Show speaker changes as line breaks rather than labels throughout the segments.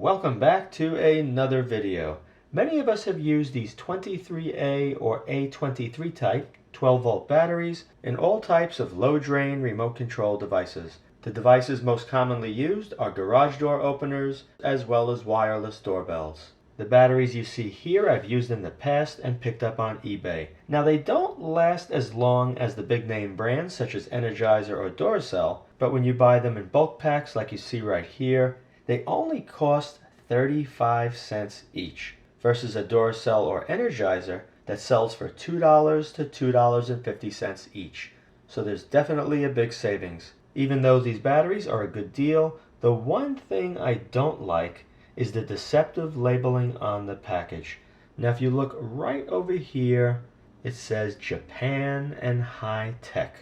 Welcome back to another video. Many of us have used these 23A or A23 type 12-volt batteries in all types of low drain remote control devices. The devices most commonly used are garage door openers as well as wireless doorbells. The batteries you see here I've used in the past and picked up on eBay. Now they don't last as long as the big name brands such as Energizer or Duracell, but when you buy them in bulk packs like you see right here, they only cost 35 cents each versus a Duracell or Energizer that sells for $2 to $2.50 each. So there's definitely a big savings. Even though these batteries are a good deal, the one thing I don't like is the deceptive labeling on the package. Now if you look right over here, it says Japan and high tech.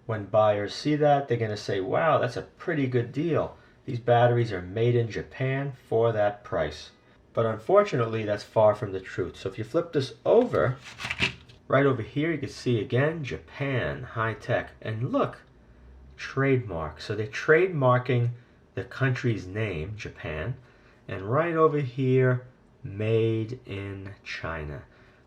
When buyers see that, they're going to say, wow, that's a pretty good deal. These batteries are made in Japan for that price. But unfortunately, that's far from the truth. So if you flip this over, right over here, you can see again, Japan, high tech. And look, trademark. So they're trademarking the country's name, Japan. And right over here, made in China.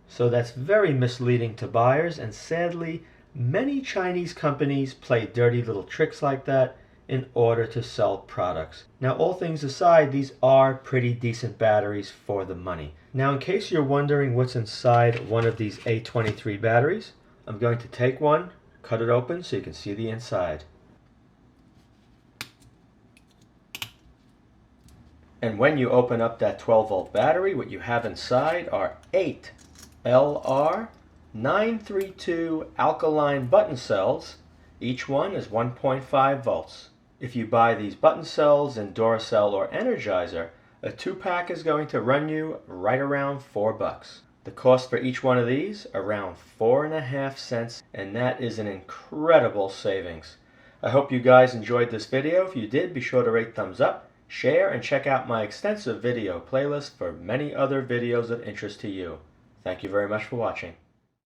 So that's very misleading to buyers. And sadly, many Chinese companies play dirty little tricks like that in order to sell products. Now, all things aside, these are pretty decent batteries for the money. Now, in case you're wondering what's inside one of these A23 batteries, I'm going to take one, cut it open so you can see the inside. And when you open up that 12-volt battery, what you have inside are 8 LR932 alkaline button cells. Each one is 1.5 volts. If you buy these button cells in Duracell or Energizer, a 2-pack is going to run you right around $4. The cost for each one of these, around 4.5 cents, and that is an incredible savings. I hope you guys enjoyed this video. If you did, be sure to rate thumbs up, share, and check out my extensive video playlist for many other videos of interest to you. Thank you very much for watching.